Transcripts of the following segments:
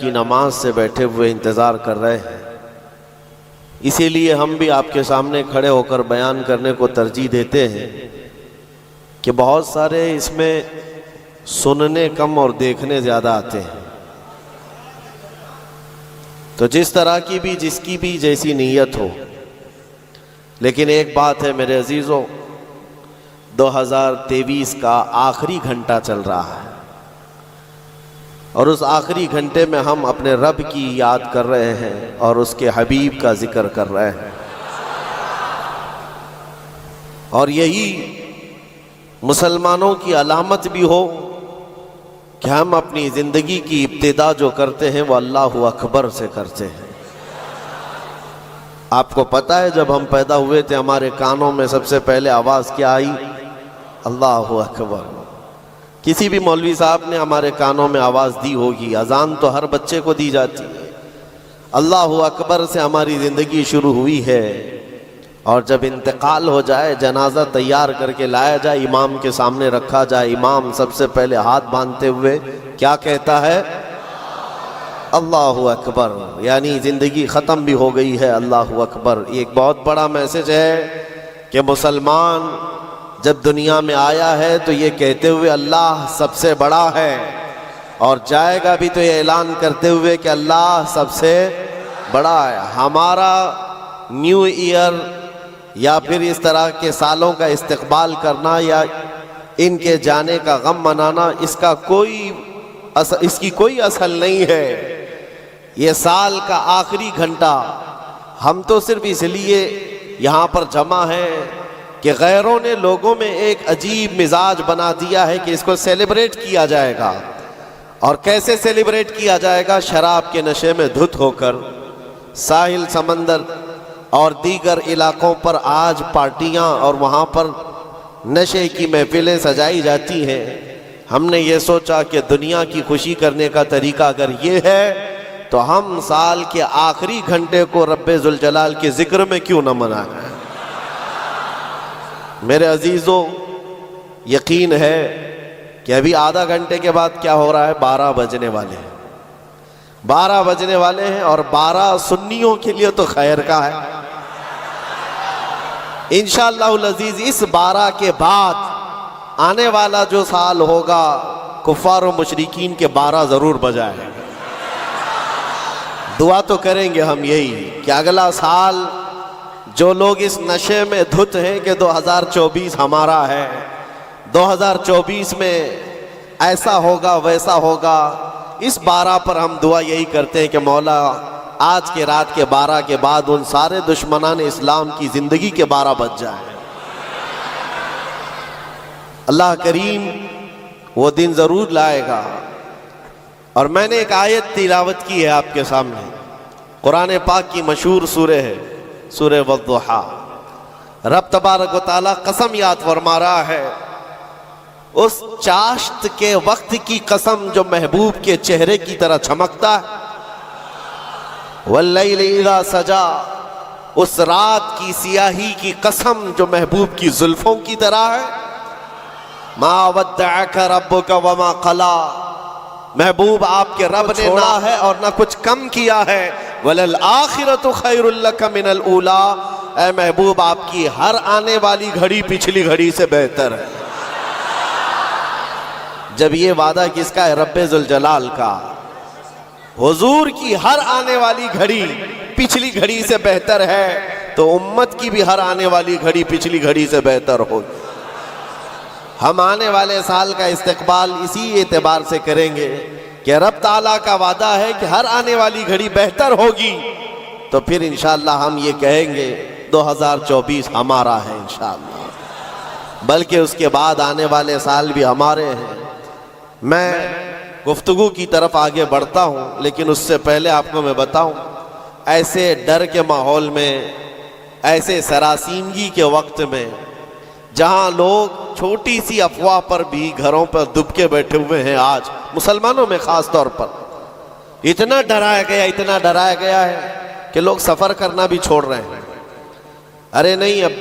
کی نماز سے بیٹھے ہوئے انتظار کر رہے ہیں، اسی لیے ہم بھی آپ کے سامنے کھڑے ہو کر بیان کرنے کو ترجیح دیتے ہیں کہ بہت سارے اس میں سننے کم اور دیکھنے زیادہ آتے ہیں۔ تو جس طرح کی بھی جس کی بھی جیسی نیت ہو، لیکن ایک بات ہے میرے عزیزوں، 2023 کا آخری گھنٹہ چل رہا ہے، اور اس آخری گھنٹے میں ہم اپنے رب کی یاد کر رہے ہیں اور اس کے حبیب کا ذکر کر رہے ہیں، اور یہی مسلمانوں کی علامت بھی ہو کہ ہم اپنی زندگی کی ابتدا جو کرتے ہیں وہ اللہ اکبر سے کرتے ہیں۔ آپ کو پتہ ہے جب ہم پیدا ہوئے تھے ہمارے کانوں میں سب سے پہلے آواز کیا آئی؟ اللہ اکبر۔ کسی بھی مولوی صاحب نے ہمارے کانوں میں آواز دی ہوگی، اذان تو ہر بچے کو دی جاتی ہے، اللہ اکبر سے ہماری زندگی شروع ہوئی ہے، اور جب انتقال ہو جائے، جنازہ تیار کر کے لایا جائے، امام کے سامنے رکھا جائے، امام سب سے پہلے ہاتھ باندھتے ہوئے کیا کہتا ہے؟ اللہ اکبر، یعنی زندگی ختم بھی ہو گئی ہے، اللہ اکبر۔ یہ ایک بہت بڑا میسج ہے کہ مسلمان جب دنیا میں آیا ہے تو یہ کہتے ہوئے اللہ سب سے بڑا ہے، اور جائے گا بھی تو یہ اعلان کرتے ہوئے کہ اللہ سب سے بڑا ہے۔ ہمارا نیو ایئر یا پھر اس طرح کے سالوں کا استقبال کرنا یا ان کے جانے کا غم منانا، اس کی کوئی اصل نہیں ہے۔ یہ سال کا آخری گھنٹہ ہم تو صرف اس لیے یہاں پر جمع ہیں کہ غیروں نے لوگوں میں ایک عجیب مزاج بنا دیا ہے کہ اس کو سیلیبریٹ کیا جائے گا، اور کیسے سیلیبریٹ کیا جائے گا؟ شراب کے نشے میں دھت ہو کر ساحل سمندر اور دیگر علاقوں پر آج پارٹیاں اور وہاں پر نشے کی محفلیں سجائی جاتی ہیں۔ ہم نے یہ سوچا کہ دنیا کی خوشی کرنے کا طریقہ اگر یہ ہے تو ہم سال کے آخری گھنٹے کو رب ذوالجلال کے ذکر میں کیوں نہ منائیں۔ میرے عزیزوں، یقین ہے کہ ابھی آدھا گھنٹے کے بعد کیا ہو رہا ہے؟ 12 بجنے والے ہیں، 12 بجنے والے ہیں، اور 12 سنیوں کے لیے تو خیر کا ہے۔ انشاءاللہ العزیز اس 12 کے بعد آنے والا جو سال ہوگا کفار و مشرکین کے 12 ضرور بجائے۔ دعا تو کریں گے ہم یہی کہ اگلا سال جو لوگ اس نشے میں دھت ہیں کہ 2024 ہمارا ہے، 2024 میں ایسا ہوگا ویسا ہوگا، اس 12 پر ہم دعا یہی کرتے ہیں کہ مولا آج کے رات کے 12 کے بعد ان سارے دشمنان اسلام کی زندگی کے 12 بج جائیں۔ اللہ کریم وہ دن ضرور لائے گا۔ اور میں نے ایک آیت تلاوت کی ہے آپ کے سامنے، قرآن پاک کی مشہور سورہ ہے، سورہ والضحیٰ۔ رب تبارک و تعالیٰ قسم یاد فرما رہا ہے، اس چاشت کے وقت کی قسم جو محبوب کے چہرے کی طرح چمکتا ہے، واللیل اذا سجا، اس رات کی سیاہی کی قسم جو محبوب کی زلفوں کی طرح ہے، ما ودعک ربک وما قلا، محبوب آپ کے رب نے نہ ہے اور نہ کچھ کم کیا ہے، وَلَلْآخِرَةُ خَيْرٌ لَكَ مِنَ الْأُولَىٰ، اے محبوب آپ کی ہر آنے والی گھڑی پچھلی گھڑی سے بہتر ہے۔ جب یہ وعدہ کس کا ہے؟ رب ذوالجلال کا۔ حضور کی ہر آنے والی گھڑی پچھلی گھڑی سے بہتر ہے، تو امت کی بھی ہر آنے والی گھڑی پچھلی گھڑی سے بہتر ہوگی۔ ہم آنے والے سال کا استقبال اسی اعتبار سے کریں گے کہ رب تعالیٰ کا وعدہ ہے کہ ہر آنے والی گھڑی بہتر ہوگی، تو پھر انشاءاللہ ہم یہ کہیں گے 2024 ہمارا ہے انشاءاللہ، بلکہ اس کے بعد آنے والے سال بھی ہمارے ہیں۔ میں گفتگو کی طرف آگے بڑھتا ہوں، لیکن اس سے پہلے آپ کو میں بتاؤں، ایسے ڈر کے ماحول میں، ایسے سراسیمگی کے وقت میں، جہاں لوگ چھوٹی سی افواہ پر بھی گھروں پر دب کے بیٹھے ہوئے ہیں، آج مسلمانوں میں خاص طور پر اتنا ڈرایا گیا ہے کہ لوگ سفر کرنا بھی چھوڑ رہے ہیں۔ ارے نہیں، اب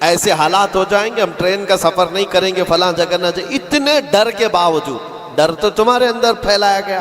ایسے حالات ہو جائیں گے، ہم ٹرین کا سفر نہیں کریں گے، فلاں جگہ نہ جائیں۔ اتنے ڈر کے باوجود، ڈر تو تمہارے اندر پھیلایا گیا،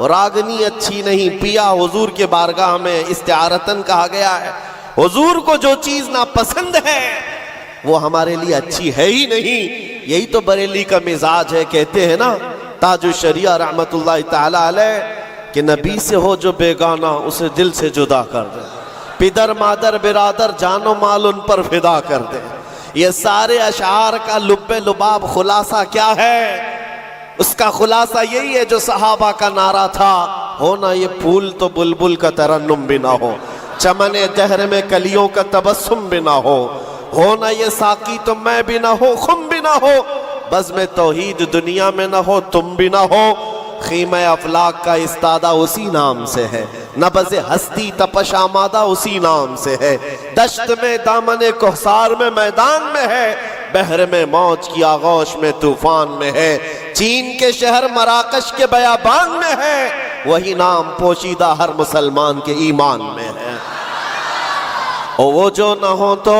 راگنی اچھی نہیں، پیا حضور کے بارگاہ میں استعارتن کہا گیا ہے۔ حضور کو جو چیز ناپسند ہے وہ ہمارے لیے اچھی ہے ہی نہیں۔ یہی تو بریلی کا مزاج ہے، کہتے ہیں نا تاج الشریعہ رحمت اللہ تعالی علیہ کہ نبی سے ہو جو بیگانہ اسے دل سے جدا کر دے، پدر مادر برادر جان و مال ان پر فدا کر دے۔ یہ سارے اشعار کا لب لباب خلاصہ کیا ہے؟ اس کا خلاصہ یہی ہے جو صحابہ کا نعرہ تھا، ہونا یہ پھول تو بلبل کا ترنم بھی نہ ہو، چمن دہر میں کلیوں کا تبسم بھی نہ ہو، ہونا یہ ساقی تو میں بھی نہ ہو، خم بھی نہ ہو، بزم توحید دنیا میں نہ ہو، تم بھی نہ ہو، خیمہ افلاک کا استادہ اسی نام سے ہے، نبض ہستی تپش آمادہ اسی نام سے ہے، دشت میں دامن کوثر میں میدان میں ہے، بحر میں موج کی آغوش میں طوفان میں ہے، چین کے شہر مراکش کے بیابان میں ہے، وہی نام پوشیدہ ہر مسلمان کے ایمان میں ہے۔ اور وہ جو نہ ہو تو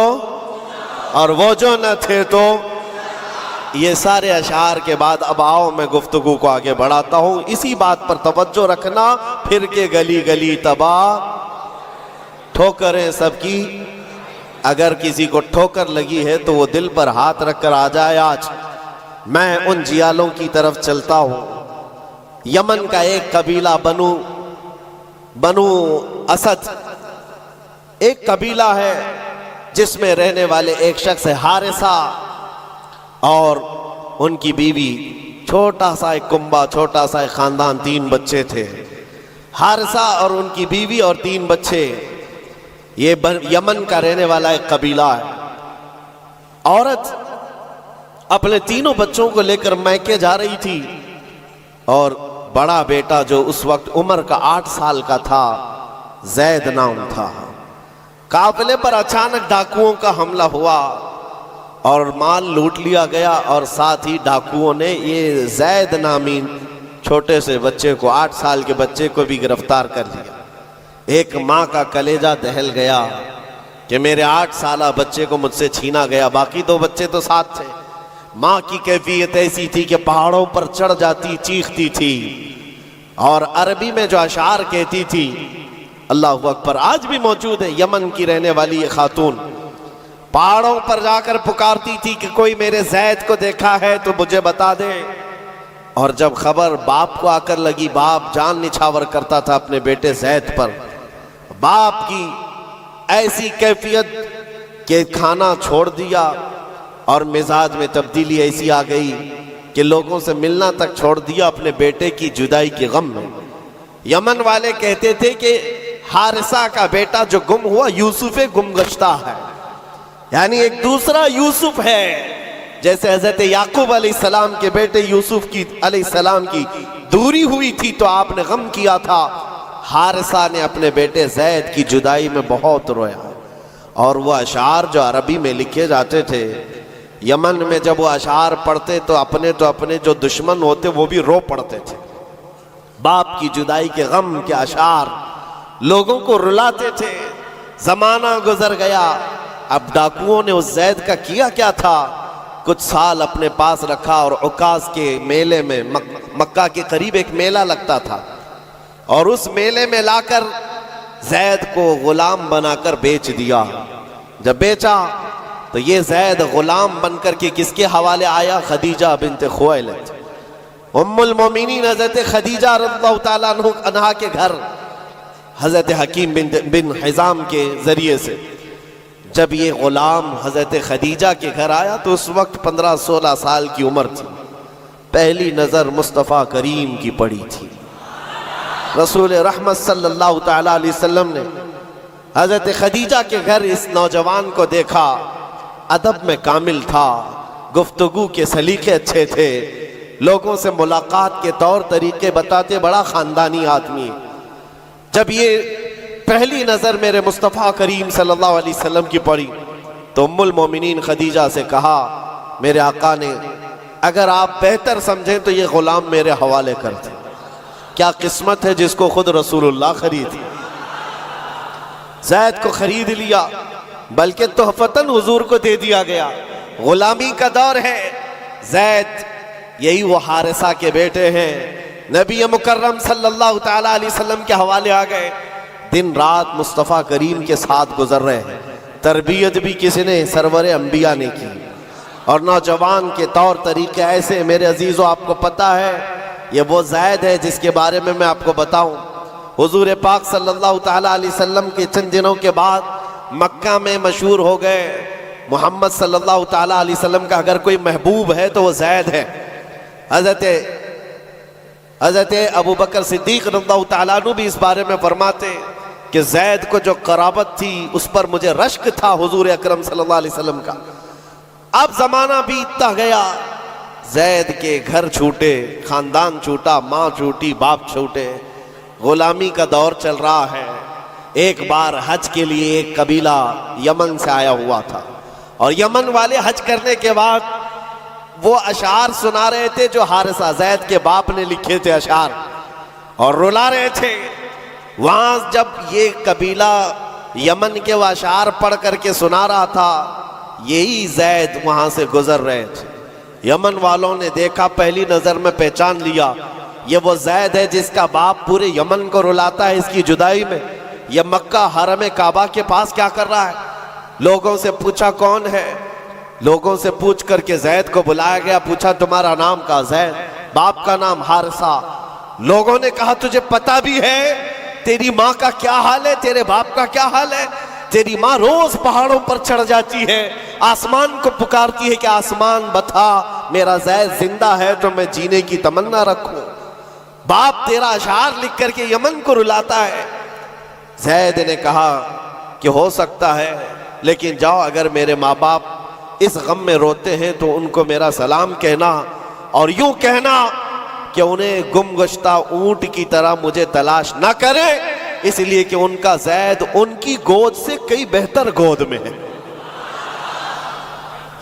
اور وہ جو نہ تھے تو، یہ سارے اشعار کے بعد اب آؤ میں گفتگو کو آگے بڑھاتا ہوں۔ اسی بات پر توجہ رکھنا، پھر کے گلی گلی تباہ ٹھوکریں سب کی، اگر کسی کو ٹھوکر لگی ہے تو وہ دل پر ہاتھ رکھ کر آ جائے۔ آج میں ان جیالوں کی طرف چلتا ہوں۔ یمن کا ایک قبیلہ بنو اسد ایک قبیلہ ہے جس میں رہنے والے ایک شخص ہے حارثہ، اور ان کی بیوی، چھوٹا سا ایک کنبہ، چھوٹا سا ایک خاندان، 3 بچے تھے۔ حارثہ اور ان کی بیوی اور 3 بچے، یہ یمن کا رہنے والا ایک قبیلہ ہے۔ عورت اپنے 3 بچوں کو لے کر میکے جا رہی تھی، اور بڑا بیٹا جو اس وقت عمر کا 8 سال کا تھا، زید نام تھا، قافلے پر اچانک ڈاکوؤں کا حملہ ہوا اور مال لوٹ لیا گیا، اور ساتھ ہی ڈاکوؤں نے یہ زید نامی چھوٹے سے بچے کو، 8 سال کے بچے کو بھی گرفتار کر لیا۔ ایک ماں کا کلیجہ دہل گیا کہ میرے 8 سالہ بچے کو مجھ سے چھینا گیا، باقی 2 بچے تو ساتھ تھے۔ ماں کی کیفیت ایسی تھی کہ پہاڑوں پر چڑھ جاتی، چیختی تھی، اور عربی میں جو اشعار کہتی تھی، اللہ اکبر، آج بھی موجود ہے۔ یمن کی رہنے والی یہ خاتون پہاڑوں پر جا کر پکارتی تھی کہ کوئی میرے زید کو دیکھا ہے تو مجھے بتا دے، اور جب خبر باپ کو آ کر لگی، باپ جان نچھاور کرتا تھا اپنے بیٹے زید پر۔ باپ کی ایسی کیفیت کہ کھانا چھوڑ دیا، اور مزاج میں تبدیلی ایسی آ گئی کہ لوگوں سے ملنا تک چھوڑ دیا اپنے بیٹے کی جدائی کے غم میں۔ یمن والے کہتے تھے کہ حارثہ کا بیٹا جو گم ہوا یوسف گم گشتہ ہے، یعنی ایک دوسرا یوسف ہے۔ جیسے حضرت یعقوب علیہ السلام کے بیٹے یوسف کی علیہ السلام کی دوری ہوئی تھی تو آپ نے غم کیا تھا، حارثہ نے اپنے بیٹے زید کی جدائی میں بہت رویا۔ اور وہ اشعار جو عربی میں لکھے جاتے تھے، یمن میں جب وہ اشعار پڑھتے تو اپنے جو دشمن ہوتے وہ بھی رو پڑتے تھے۔ باپ کی جدائی کے غم کے اشعار لوگوں کو رلاتے تھے۔ زمانہ گزر گیا، اب ڈاکوؤں نے اس زید کا کیا کیا تھا، کچھ سال اپنے پاس رکھا، اور عکاظ کے میلے میں، مکہ کے قریب ایک میلہ لگتا تھا، اور اس میلے میں لا کر زید کو غلام بنا کر بیچ دیا۔ جب بیچا تو یہ زید غلام بن کر کے کس کے حوالے آیا؟ خدیجہ بنت خویلد، ام المومنین حضرت خدیجہ رضی اللہ تعالیٰ عنہا کے گھر، حضرت حکیم بن حزام کے ذریعے سے۔ جب یہ غلام حضرت خدیجہ کے گھر آیا تو اس وقت 15-16 سال کی عمر تھی۔ پہلی نظر مصطفیٰ کریم کی پڑی تھی۔ رسول رحمت صلی اللہ تعالیٰ علیہ وسلم نے حضرت خدیجہ کے گھر اس نوجوان کو دیکھا، ادب میں کامل تھا، گفتگو کے سلیقے اچھے تھے، لوگوں سے ملاقات کے طور طریقے بتاتے، بڑا خاندانی آدمی۔ جب یہ پہلی نظر میرے مصطفیٰ کریم صلی اللہ علیہ وسلم کی پڑی تو ام المومنین خدیجہ سے کہا، میرے آقا نے اگر آپ بہتر سمجھیں تو یہ غلام میرے حوالے کر دیں۔ کیا قسمت ہے جس کو خود رسول اللہ خرید، زید کو خرید لیا، بلکہ تحفتاً حضور کو دے دیا گیا۔ غلامی کا دور ہے۔ زید یہی وہ حارثہ کے بیٹے ہیں نبی مکرم صلی اللہ تعالیٰ علیہ وسلم کے حوالے آ گئے، دن رات مصطفیٰ کریم کے ساتھ گزر رہے ہیں، تربیت بھی کسی نے سرور انبیاء نے کی، اور نوجوان کے طور طریقے ایسے۔ میرے عزیزو، آپ کو پتہ ہے یہ وہ زید ہے جس کے بارے میں آپ کو بتاؤں۔ حضور پاک صلی اللہ تعالیٰ علیہ وسلم کے چند دنوں کے بعد مکہ میں مشہور ہو گئے، محمد صلی اللہ تعالیٰ علیہ وسلم کا اگر کوئی محبوب ہے تو وہ زید ہے۔ حضرت ابو بکر صدیق رضی اللہ تعالیٰ عنہ بھی اس بارے میں فرماتے کہ زید کو جو قرابت تھی اس پر مجھے رشک تھا حضور اکرم صلی اللہ علیہ وسلم کا۔ اب زمانہ بیتتا گیا، زید کے گھر چھوٹے، خاندان چھوٹا، ماں چھوٹی، باپ چھوٹے، غلامی کا دور چل رہا ہے۔ ایک بار حج کے لیے ایک قبیلہ یمن سے آیا ہوا تھا، اور یمن والے حج کرنے کے بعد وہ اشعار سنا رہے تھے جو حارثہ زید کے باپ نے لکھے تھے اشعار، اور رلا رہے تھے۔ وہاں جب یہ قبیلہ یمن کے وہ اشعار پڑھ کر کے سنا رہا تھا، یہی زید وہاں سے گزر رہے تھے۔ یمن والوں نے دیکھا، پہلی نظر میں پہچان لیا، یہ وہ زید ہے جس کا باپ پورے یمن کو رلاتا ہے اس کی جدائی میں۔ یہ مکہ حرم کعبہ کے پاس کیا کر رہا ہے؟ لوگوں سے پوچھا کون ہے، لوگوں سے پوچھ کر کے زید کو بلایا گیا، پوچھا تمہارا نام کا؟ زید، باپ کا نام حارثہ۔ لوگوں نے کہا تجھے پتہ بھی ہے تیری ماں کا کیا حال ہے، تیرے باپ کا کیا حال ہے؟ تیری ماں روز پہاڑوں پر چڑھ جاتی ہے، آسمان کو پکارتی ہے کہ آسمان بتا میرا زید زندہ ہے تو میں جینے کی تمنا رکھوں۔ باپ تیرا اشعار لکھ کر کے یمن کو رلاتا ہے۔ زید نے کہا کہ ہو سکتا ہے، لیکن جاؤ، اگر میرے ماں باپ اس غم میں روتے ہیں تو ان کو میرا سلام کہنا، اور یوں کہنا کہ انہیں گم گشتہ اونٹ کی طرح مجھے تلاش نہ کرے، اس لیے کہ ان کا زید ان کی گود سے کئی بہتر گود میں ہے۔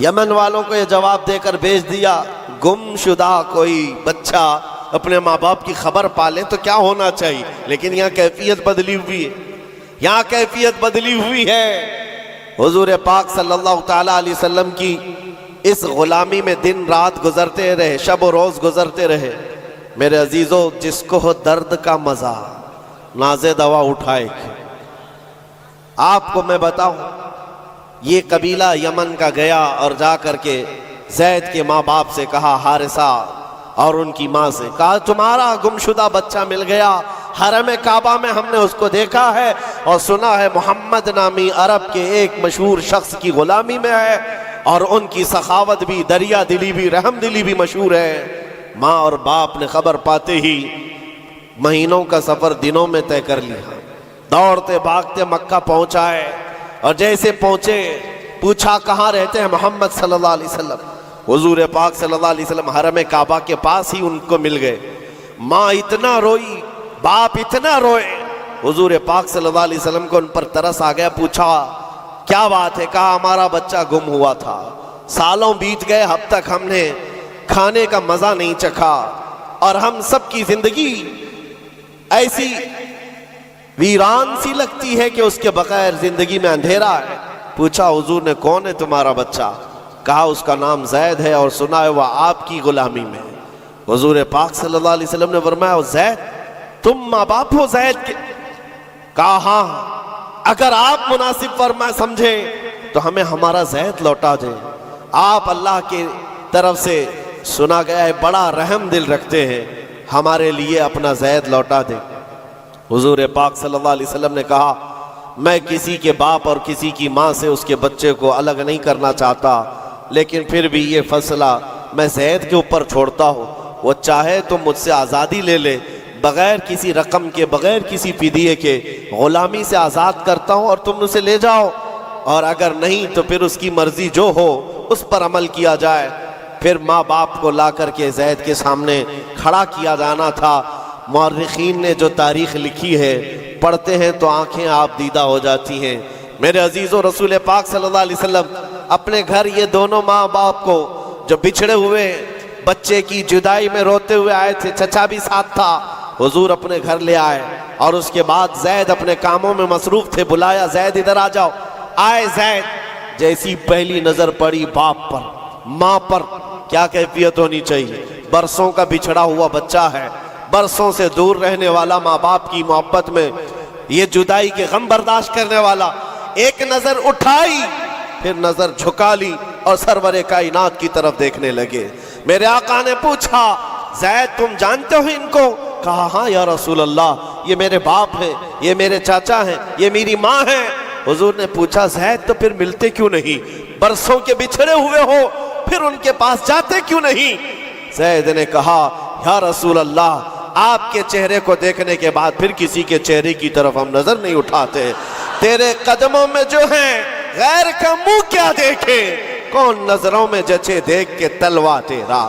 یمن والوں کو یہ جواب دے کر بھیج دیا، گم شدہ کوئی بچہ اپنے ماں باپ کی خبر پالے تو کیا ہونا چاہیے، لیکن یہاں کیفیت بدلی ہوئی ہے، یہاں کیفیت بدلی ہوئی ہے۔ حضور پاک صلی اللہ تعالیٰ علیہ وسلم کی اس غلامی میں دن رات گزرتے رہے، شب و روز گزرتے رہے۔ میرے عزیزو، جس کو ہو درد کا مزہ، نازے دوا اٹھائے۔ آپ کو میں بتاؤں، یہ قبیلہ یمن کا گیا اور جا کر کے زید کے ماں باپ سے کہا، حارثہ اور ان کی ماں سے کہا تمہارا گمشدہ بچہ مل گیا، حرم کعبہ میں ہم نے اس کو دیکھا ہے اور سنا ہے محمد نامی عرب کے ایک مشہور شخص کی غلامی میں ہے، اور ان کی سخاوت بھی، دریا دلی بھی، رحم دلی بھی مشہور ہے۔ ماں اور باپ نے خبر پاتے ہی مہینوں کا سفر دنوں میں طے کر لیا، دوڑتے بھاگتے مکہ پہنچائے، اور جیسے پہنچے پوچھا کہاں رہتے ہیں محمد صلی اللہ علیہ وسلم۔ حضور پاک صلی اللہ علیہ وسلم حرم کعبہ کے پاس ہی ان کو مل گئے۔ ماں اتنا روئی، باپ اتنا روئے، حضور پاک صلی اللہ علیہ وسلم کو ان پر ترس آ گیا۔ پوچھا کیا بات ہے؟ کہا ہمارا بچہ گم ہوا تھا، سالوں بیت گئے، اب تک ہم نے کھانے کا مزہ نہیں چکھا، اور ہم سب کی زندگی ایسی ویران سی لگتی ہے کہ اس کے بغیر زندگی میں اندھیرا ہے۔ پوچھا حضور نے کون ہے تمہارا بچہ؟ کہا اس کا نام زید ہے، اور سنا ہے وہ آپ کی غلامی میں۔ حضور پاک صلی اللہ علیہ وسلم نے فرمایا زید، تم ماں باپ ہو زید کے؟ کہا ہاں، اگر آپ مناسب فرمائے سمجھے تو ہمیں ہمارا زید لوٹا دیں۔ آپ اللہ کی طرف سے سنا گیا ہے بڑا رحم دل رکھتے ہیں، ہمارے لیے اپنا زید لوٹا دیں۔ حضور پاک صلی اللہ علیہ وسلم نے کہا میں کسی کے باپ اور کسی کی ماں سے اس کے بچے کو الگ نہیں کرنا چاہتا، لیکن پھر بھی یہ فیصلہ میں زید کے اوپر چھوڑتا ہوں، وہ چاہے تو مجھ سے آزادی لے لے، بغیر کسی رقم کے، بغیر کسی فدیے کے غلامی سے آزاد کرتا ہوں، اور تم اسے لے جاؤ، اور اگر نہیں تو پھر اس کی مرضی جو ہو اس پر عمل کیا جائے۔ پھر ماں باپ کو لا کر کے زید کے سامنے کھڑا کیا جانا تھا۔ مورخین نے جو تاریخ لکھی ہے پڑھتے ہیں تو آنکھیں آپ دیدہ ہو جاتی ہیں۔ میرے عزیزو، رسول پاک صلی اللہ علیہ وسلم اپنے گھر یہ دونوں ماں باپ کو جو بچھڑے ہوئے بچے کی جدائی میں روتے ہوئے آئے تھے، چچا بھی ساتھ تھا، حضور اپنے گھر لے آئے، اور اس کے بعد زید اپنے کاموں میں مصروف تھے، بلایا زید ادھر آ جاؤ۔ آئے زید، جیسی پہلی نظر پڑی باپ پر، ماں پر، کیا کیفیت ہونی چاہیے؟ برسوں کا بچھڑا ہوا بچہ ہے، برسوں سے دور رہنے والا، ماں باپ کی محبت میں یہ جدائی کے غم برداشت کرنے والا، ایک نظر اٹھائی پھر نظر جھکا لی اور سرور کائنات کی طرف دیکھنے لگے۔ میرے آقا نے پوچھا زید تم جانتے ہو ان کو؟ کہا ہاں یا رسول اللہ، یہ میرے باپ ہیں، یہ میرے چاچا ہیں، یہ میری ماں ہیں۔ حضور نے پوچھا زید تو پھر ملتے کیوں نہیں؟ برسوں کے بچھڑے ہوئے ہو پھر ان کے پاس جاتے کیوں نہیں؟ زید نے کہا یا رسول اللہ، آپ کے چہرے کو دیکھنے کے بعد پھر کسی کے چہرے کی طرف ہم نظر نہیں اٹھاتے۔ تیرے قدموں میں جو ہیں غیر کا منہ کیا دیکھے، کون نظروں میں جچے دیکھ کے تلوا تیرا۔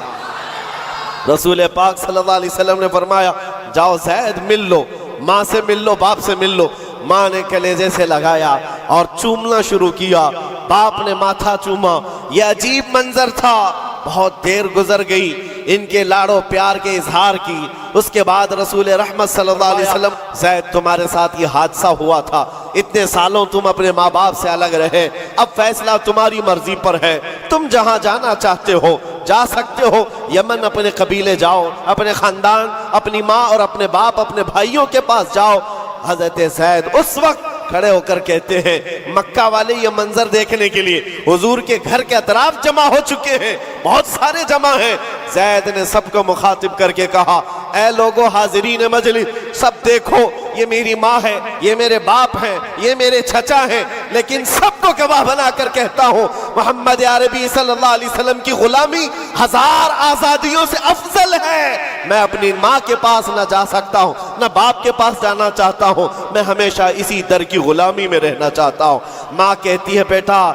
رسول پاک صلی اللہ علیہ وسلم نے فرمایا جاؤ زید مل لو، ماں سے مل لو، باپ سے مل لو۔ ماں نے کلیجے سے لگایا اور چومنا شروع کیا، باپ نے ماتھا چوما۔ یہ عجیب منظر تھا۔ بہت دیر گزر گئی ان کے لاڑو پیار کے اظہار کی۔ اس کے بعد رسول رحمت صلی اللہ علیہ وسلم، زید تمہارے ساتھ یہ حادثہ ہوا تھا، اتنے سالوں تم اپنے ماں باپ سے الگ رہے، اب فیصلہ تمہاری مرضی پر ہے، تم جہاں جانا چاہتے ہو جا سکتے ہو، یمن اپنے قبیلے جاؤ، اپنے خاندان، اپنی ماں اور اپنے باپ، اپنے بھائیوں کے پاس جاؤ۔ حضرت زید اس وقت کھڑے ہو کر کہتے ہیں مکہ والے یہ منظر دیکھنے کے لیے حضور کے گھر کے اطراف جمع ہو چکے ہیں، بہت سارے جمع ہیں۔ زید نے سب کو مخاطب کر کے کہا اے لوگو حاضرین مجلس، سب دیکھو یہ میری ماں ہے، یہ میرے باپ ہیں، یہ میرے چچا ہیں، لیکن سب کو گواہ بنا کر کہتا ہوں محمد عربی صلی اللہ علیہ وسلم کی غلامی 1000 آزادیوں سے افضل ہے۔ میں اپنی ماں کے پاس نہ جا سکتا ہوں، نہ باپ کے پاس جانا چاہتا ہوں، میں ہمیشہ اسی در کی غلامی میں رہنا چاہتا ہوں۔ ماں کہتی ہے بیٹا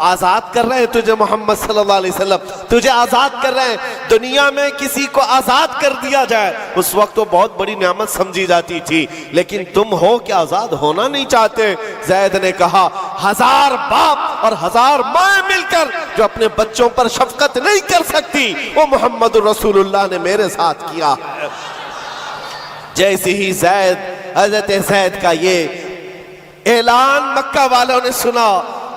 آزاد کر رہے ہیں تجھے محمد صلی اللہ علیہ وسلم، تجھے آزاد کر رہے ہیں۔ دنیا میں کسی کو آزاد کر دیا جائے اس وقت تو بہت بڑی نعمت سمجھی جاتی تھی، لیکن تم ہو کہ آزاد ہونا نہیں چاہتے۔ زید نے کہا 1000 باپ اور 1000 ماں مل کر جو اپنے بچوں پر شفقت نہیں کر سکتی، وہ محمد رسول اللہ نے میرے ساتھ کیا ہے۔ جیسے ہی حضرت زید کا یہ اعلان مکہ والوں نے سنا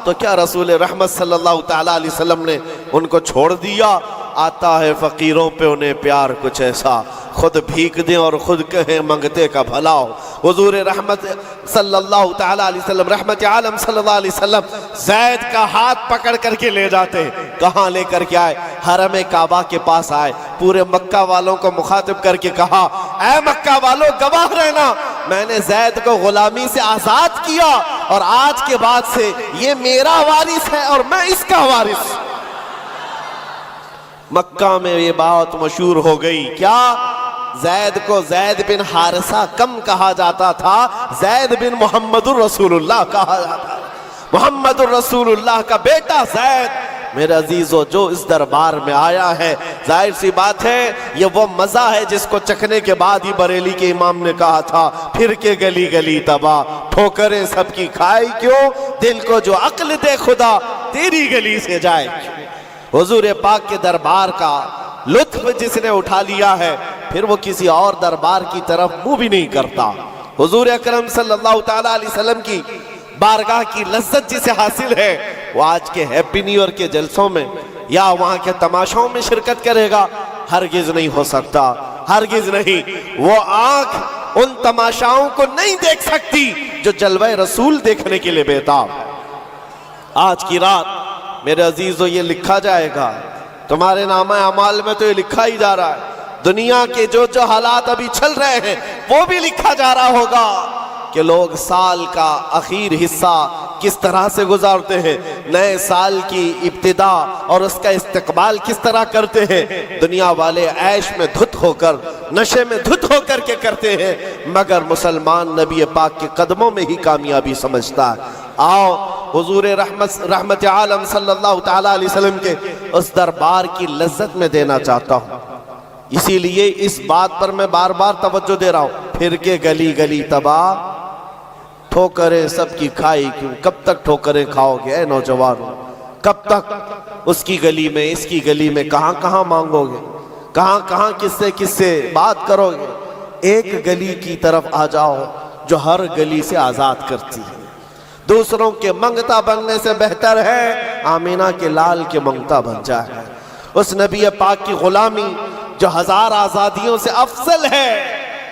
تو کیا رسول رحمت صلی اللہ تعالیٰ علیہ وسلم نے ان کو چھوڑ دیا؟ آتا ہے فقیروں پہ انہیں پیار کچھ ایسا، خود بھیک دیں اور خود کہیں منگتے کا بھلا ہو۔ حضور رحمت صلی اللہ تعالیٰ علیہ وسلم، رحمت عالم صلی اللہ علیہ وسلم زید کا ہاتھ پکڑ کر کے لے جاتے۔ کہاں لے کر کے آئے؟ حرم کعبہ کے پاس آئے، پورے مکہ والوں کو مخاطب کر کے کہا اے مکہ والوں گواہ رہنا، میں نے زید کو غلامی سے آزاد کیا اور آج کے بعد سے یہ میرا وارث ہے اور میں اس کا وارث۔ مکہ میں یہ بات مشہور ہو گئی، کیا زید کو زید بن حارثہ کم کہا جاتا تھا، زید بن محمد الرسول اللہ کہا جاتا تھا۔ محمد الرسول اللہ کا بیٹا زید۔ میرے عزیزو جو اس دربار میں آیا ہے، ظاہر سی بات ہے یہ وہ مزہ ہے جس کو چکھنے کے بعد ہی بریلی کے امام نے کہا تھا پھر کے گلی گلی تباہ، ٹھوکریں سب کی کھائی کیوں، دل کو جو عقل دے خدا تیری گلی سے جائے۔ حضور پاک کے دربار کا لطف جس نے اٹھا لیا ہے پھر وہ کسی اور دربار کی طرف منہ بھی نہیں کرتا۔ حضور اکرم صلی اللہ تعالیٰ علیہ وسلم کی بارگاہ کی لذت جسے حاصل ہے وہ آج کے ہیپی نیو ایئر کے جلسوں میں یا وہاں کے تماشوں میں شرکت کرے گا؟ ہرگز نہیں ہو سکتا، ہرگز نہیں۔ وہ آنکھ ان تماشاؤں کو نہیں دیکھ سکتی جو جلوہ رسول دیکھنے کے لیے بےتاب۔ آج کی رات میرے عزیزو یہ لکھا جائے گا، تمہارے نامہ اعمال میں تو یہ لکھا ہی جا رہا ہے، دنیا کے جو حالات ابھی چل رہے ہیں وہ بھی لکھا جا رہا ہوگا کہ لوگ سال کا آخر حصہ کس طرح سے گزارتے ہیں، نئے سال کی ابتدا اور اس کا استقبال کس طرح کرتے ہیں۔ دنیا والے عیش میں دھت ہو کر، نشے میں دھت ہو کر کے کرتے ہیں، مگر مسلمان نبی پاک کے قدموں میں ہی کامیابی سمجھتا ہے۔ آؤ حضور رحمت عالم صلی اللہ تعالیٰ علیہ وسلم کے اس دربار کی لذت میں دینا چاہتا ہوں۔ اسی لیے اس بات پر میں بار بار توجہ دے رہا ہوں، پھر کے گلی گلی تباہ، ٹھوکریں سب کی کھائی کیوں۔ کب تک ٹھوکریں کھاؤ گے اے نوجوانوں؟ کب تک اس کی گلی میں اس کی گلی میں کہاں کہاں مانگو گے، کہاں کہاں کس سے بات کرو گے؟ ایک گلی کی طرف آ جاؤ جو ہر گلی سے آزاد کرتی ہے۔ دوسروں کے منگتا بننے سے بہتر ہے آمینہ کے لال کے منگتا بن جائے۔ اس نبی پاک کی غلامی جو 1000 آزادیوں سے افضل ہے،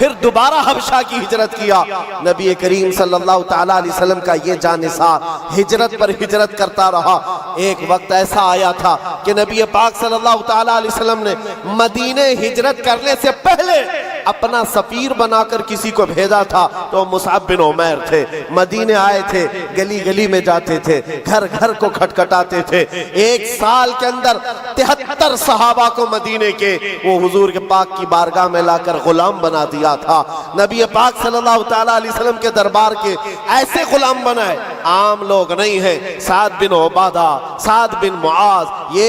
پھر دوبارہ حبشہ کی ہجرت کیا۔ نبی کریم صلی اللہ تعالیٰ علیہ وسلم کا یہ جانثار ہجرت پر ہجرت کرتا رہا۔ ایک وقت ایسا آیا تھا کہ نبی پاک صلی اللہ تعالیٰ علیہ وسلم نے مدینے ہجرت کرنے سے پہلے اپنا سفیر بنا کر کسی کو بھیجا تھا، تو مصعب بن عمیر تھے۔ مدینے آئے تھے، گلی گلی میں جاتے تھے، گھر گھر کو کھٹکھٹاتے تھے۔ ایک سال کے اندر 73 صحابہ کو مدینے کے وہ حضور کے پاک کی بارگاہ میں لا کر غلام بنا دیا تھا۔ نبی پاک صلی اللہ تعالیٰ علیہ وسلم کے دربار کے ایسے غلام بنائے، عام لوگ نہیں ہیں۔ سعد بن عبادہ، سعد بن معاذ، یہ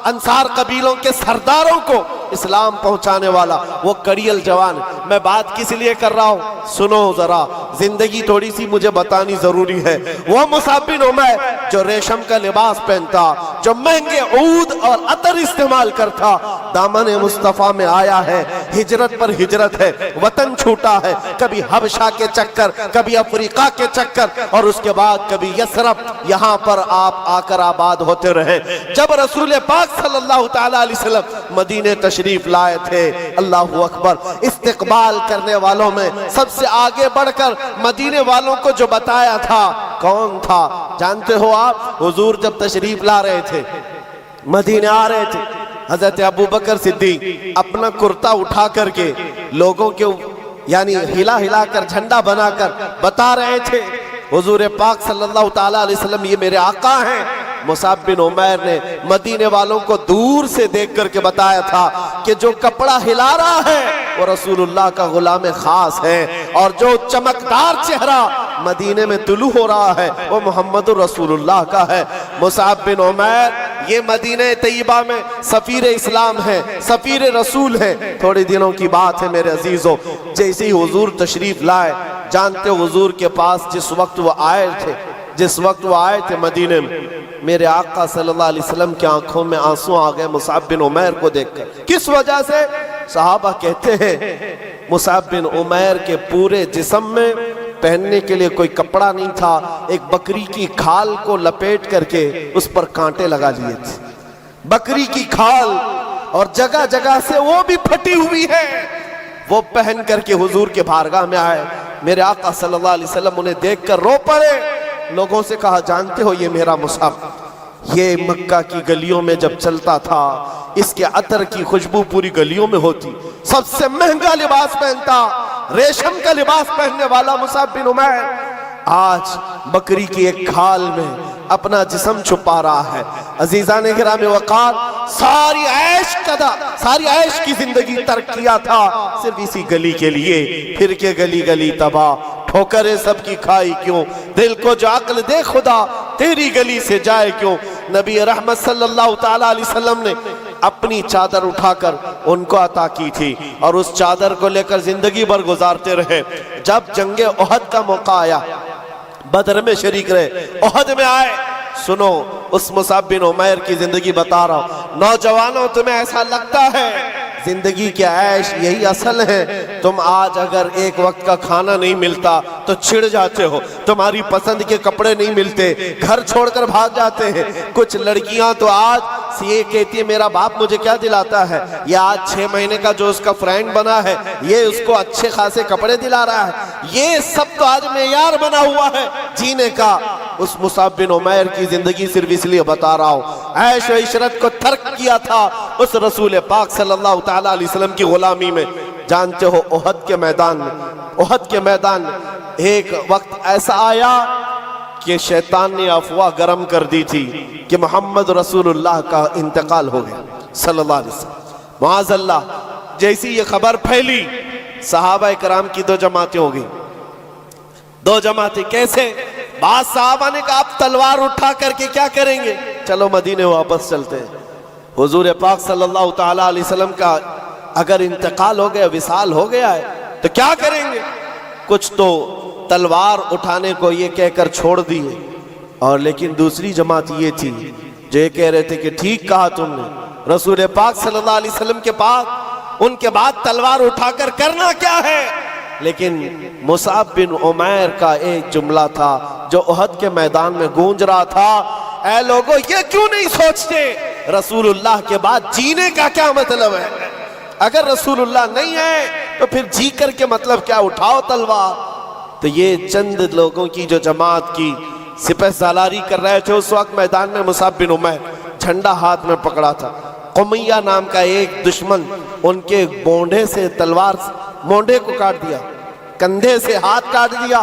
انصار قبیلوں کے سرداروں کو اسلام پہنچانے والا وہ کڑیل جوان۔ میں بات کس لیے کر رہا ہوں، سنو ذرا، زندگی تھوڑی سی مجھے بتانی ضروری ہے۔ وہ مصعب بن عمیر جو ریشم کا لباس پہنتا، جو مہنگے عود اور عطر استعمال کرتا، دامن مصطفیٰ میں آیا ہے، ہجرت پر ہجرت ہے، وطن چھوٹا ہے، کبھی حبشہ کے چکر، کبھی افریقہ کے چکر، اور اس کے بعد کبھی یثرب، یہاں پر آپ آ کر آباد ہوتے رہے۔ جب رسول پاک صلی اللہ تعالیٰ علیہ وسلم مدینے تشریف لائے تھے، اللہ اکبر، استقبال کرنے والوں میں سب سے آگے بڑھ کر مدینے والوں کو جو بتایا تھا، کون تھا جانتے ہو آپ؟ حضور جب تشریف لا رہے تھے، مدینے آ رہے تھے، حضرت ابو بکر صدیق اپنا کرتا اٹھا کر کے لوگوں کے یعنی ہلا ہلا کر جھنڈا بنا کر بتا رہے تھے، حضور پاک صلی اللہ تعالیٰ علیہ وسلم یہ میرے آقا ہیں۔ مصعب بن عمیر نے مدینے والوں کو دور سے دیکھ کر کے بتایا تھا کہ جو کپڑا ہلا رہا ہے وہ رسول اللہ کا غلام خاص ہے، اور جو چمکدار چہرہ مدینے میں طلوع ہو رہا ہے وہ محمد رسول اللہ کا ہے۔ مصعب بن عمیر یہ مدینہ طیبہ میں سفیر اسلام ہے، سفیر رسول ہے۔ تھوڑے دنوں کی بات ہے میرے عزیزوں، جیسے ہی حضور تشریف لائے، جانتے ہو حضور کے پاس جس وقت وہ آئے تھے مدینے میں، میرے آقا صلی اللہ علیہ وسلم کی آنکھوں میں آنسو آ گئے مصعب بن عمیر کو دیکھ کر۔ کس وجہ سے؟ صحابہ کہتے ہیں مصعب بن عمیر کے پورے جسم میں پہننے کے لیے کوئی کپڑا نہیں تھا، ایک بکری کی کھال کو لپیٹ کر کے اس پر کانٹے لگا لیے تھے، بکری کی کھال، اور جگہ جگہ سے وہ بھی پھٹی ہوئی ہے، وہ پہن کر کے حضور کے بارگاہ میں آئے۔ میرے آقا صلی اللہ علیہ وسلم انہیں دیکھ کر رو پڑے، لوگوں سے کہا جانتے ہو یہ میرا مصعب، یہ مکہ کی گلیوں میں جب چلتا تھا اس کے عطر کی خوشبو پوری گلیوں میں ہوتی، سب سے مہنگا لباس پہنتا، ریشم کا لباس پہننے والا مصعب بن عمیر آج بکری کی ایک کھال میں اپنا جسم چھپا رہا ہے۔ عزیزان گرام وقار، ساری عیش کی زندگی ترک کیا تھا صرف اسی گلی کے لیے، پھر کے گلی گلی تباہ، ٹھوکریں سب کی کھائی کیوں، دل کو جو عقل دے خدا تیری گلی سے جائے کیوں۔ نبی رحمت صلی اللہ تعالیٰ علیہ وسلم نے اپنی چادر اٹھا کر ان کو عطا کی تھی، اور اس چادر کو لے کر زندگی بھر گزارتے رہے۔ جب جنگ احد کا موقع آیا، بدر میں شریک رہے، احد میں آئے، سنو اس مصعب بن عمیر کی زندگی بتا رہا ہوں۔ نوجوانوں تمہیں ایسا لگتا ہے زندگی کے عیش یہی اصل ہے، تم آج اگر ایک وقت کا کھانا نہیں ملتا تو چھڑ جاتے ہو، تمہاری پسند کے کپڑے نہیں ملتے، گھر چھوڑ کر بھاگ جاتے ہیں۔ کچھ لڑکیاں تو آج یہ کہتی ہے میرا باپ مجھے کیا دلاتا ہے، یہ آج 6 مہینے کا جو اس کا فرینڈ بنا ہے یہ اس کو اچھے خاصے کپڑے دلا رہا ہے، یہ سب تو آج معیار بنا ہوا ہے جینے کا۔ اس مصعب بن عمیر کی زندگی صرف اس لیے بتا رہا ہوں، عیش و عشرت کو ترک کیا تھا اس رسول پاک صلی اللہ تعالیٰ علیہ وسلم کی غلامی میں۔ جانتے ہو احد کے میدان میں ایک وقت ایسا آیا کہ شیطان نے افواہ گرم کر دی تھی کہ محمد رسول اللہ کا انتقال ہو گیا صلی اللہ علیہ وسلم۔ معاذ اللہ، جیسی یہ خبر پھیلی صحابہ کرام کی 2 جماعتیں ہو گئی، 2 جماعتیں کیسے؟ بعض صحابہ نے کہا آپ تلوار اٹھا کر کے کیا کریں گے، چلو مدینے واپس چلتے ہیں۔ حضور پاک صلی اللہ تعالیٰ علیہ وسلم کا اگر انتقال ہو گیا، وصال ہو گیا ہے تو کیا کریں گے؟ کچھ تو تلوار اٹھانے کو یہ کہہ کر چھوڑ دیے، اور لیکن دوسری جماعت یہ تھی جو یہ کہہ رہے تھے کہ ٹھیک کہا تم نے، رسول پاک صلی اللہ علیہ وسلم کے پاس ان کے بعد تلوار اٹھا کر کرنا کیا ہے؟ لیکن مصعب بن عمیر کا ایک جملہ تھا جو احد کے میدان میں گونج رہا تھا، اے لوگوں یہ کیوں نہیں سوچتے رسول اللہ کے بعد جینے کا کیا مطلب ہے؟ اگر رسول اللہ نہیں ہے تو پھر جی کر کے مطلب کیا، اٹھاؤ تلوار۔ تو یہ چند لوگوں کی جو جماعت کی سپہ سالاری کر رہے تھے اس وقت میدان میں مصعب بن عمیر جھنڈا ہاتھ میں پکڑا تھا۔ قمیہ نام کا ایک دشمن ان کے مونڈے سے تلوار مونڈے کو کاٹ دیا، کندھے سے ہاتھ کاٹ دیا۔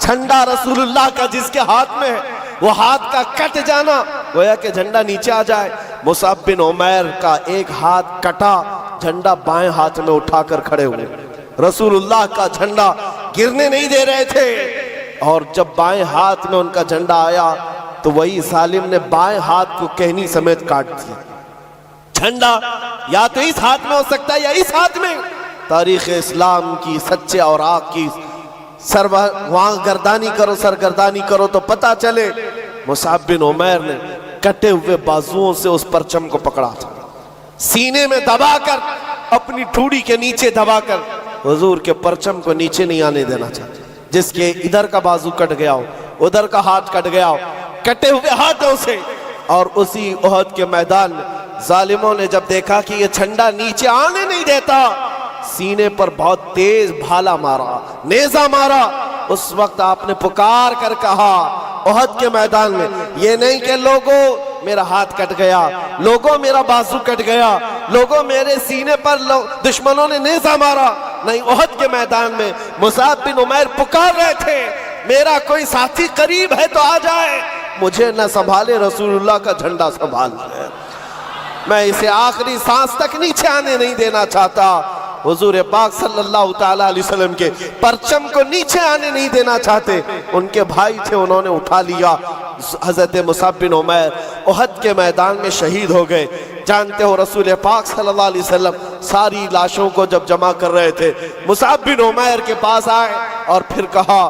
جھنڈا رسول اللہ کا جس کے ہاتھ میں ہے وہ ہاتھ کا کٹ جانا گویا کہ جھنڈا نیچے آ جائے۔ مصعب بن عمیر کا ایک ہاتھ کٹا، جھنڈا بائیں ہاتھ میں اٹھا کر کھڑے ہوئے۔ رسول اللہ کا جھنڈا گرنے نہیں دے رہے تھے، اور جب بائیں ہاتھ میں ان کا جھنڈا آیا تو وہی ظالم نے بائیں ہاتھ کو کہنی سمیت کاٹ دیا۔ جھنڈا یا تو اس ہاتھ میں ہو سکتا ہے یا اس ہاتھ میں۔ تاریخ اسلام کی سچے اور آگ کی وہاں گردانی کرو، سرگردانی کرو تو پتا چلے مصعب بن عمیر نے کٹے ہوئے بازوؤں سے اس پرچم کو پکڑا تھا، سینے میں دبا کر، اپنی ٹھوڑی کے نیچے دبا کر حضور کے پرچم کو نیچے نہیں آنے دینا چاہتے۔ جس کے ادھر کا بازو کٹ گیا ہو، ادھر کا ہاتھ کٹ گیا ہو، کٹے ہوئے ہاتھوں سے۔ اور اسی احد کے میدان میں ظالموں نے جب دیکھا کہ یہ جھنڈا نیچے آنے نہیں دیتا، سینے پر بہت تیز بھالا مارا، نیزہ مارا۔ اس وقت آپ نے پکار کر کہا احد کے میدان میں، یہ نہیں کہ لوگوں میرا ہاتھ کٹ گیا، لوگوں میرا بازو کٹ گیا، لوگوں میرے سینے پر دشمنوں نے نیزہ مارا، نہیں، احد کے میدان میں مصعب بن عمیر پکار رہے تھے میرا کوئی ساتھی قریب ہے تو آ جائے، مجھے نہ سنبھالے رسول اللہ کا جھنڈا سنبھال ہے، میں اسے آخری سانس تک نیچے آنے نہیں دینا چاہتا۔ حضور پاک صلی اللہ تعالیٰ علیہ وسلم کے پرچم کو نیچے آنے نہیں دینا چاہتے۔ ان کے بھائی تھے، انہوں نے اٹھا لیا۔ حضرت مصعب بن عمیر احد کے میدان میں شہید ہو گئے۔ جانتے ہو رسول پاک صلی اللہ علیہ وسلم ساری لاشوں کو جب جمع کر رہے تھے، مصعب بن عمیر کے پاس آئے اور پھر کہا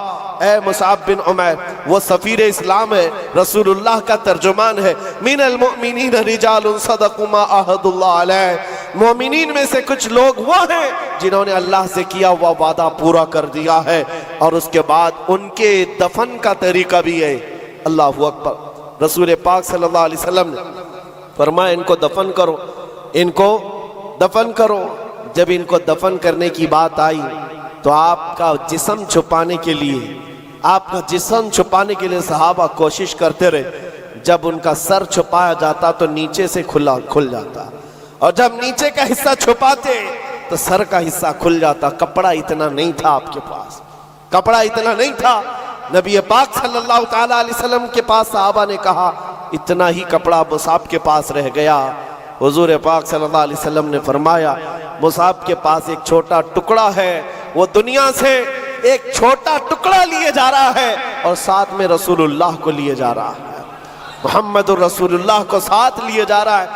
اے مصعب بن عمیر، وہ سفیر اسلام ہے، رسول اللہ کا ترجمان ہے، من المؤمنین رجال صدقوا ما عاہدوا اللہ علیہ، مومنین میں سے کچھ لوگ وہ ہیں جنہوں نے اللہ سے کیا ہوا وعدہ پورا کر دیا ہے، اور اس کے بعد ان کے دفن کا طریقہ بھی ہے۔ اللہ اکبر۔ رسول پاک صلی اللہ علیہ وسلم نے فرمایا ان کو دفن کرو، ان کو دفن کرو۔ جب ان کو دفن کرنے کی بات آئی تو آپ کا جسم چھپانے کے لیے صحابہ کوشش کرتے رہے۔ جب ان کا سر چھپایا جاتا تو نیچے سے کھل جاتا، اور جب نیچے کا حصہ چھپاتے تو سر کا حصہ کھل جاتا۔ کپڑا اتنا نہیں تھا آپ کے پاس، کپڑا اتنا نہیں تھا۔ نبی پاک صلی اللہ تعالیٰ علیہ وسلم کے پاس صحابہ نے کہا اتنا ہی کپڑا مصعب کے پاس رہ گیا۔ حضور پاک صلی اللہ علیہ وسلم نے فرمایا مصعب کے پاس ایک چھوٹا ٹکڑا ہے، وہ دنیا سے ایک چھوٹا ٹکڑا لیے جا رہا ہے اور ساتھ میں رسول اللہ کو لیے جا رہا ہے، محمد الرسول اللہ کو ساتھ لیے جا رہا ہے۔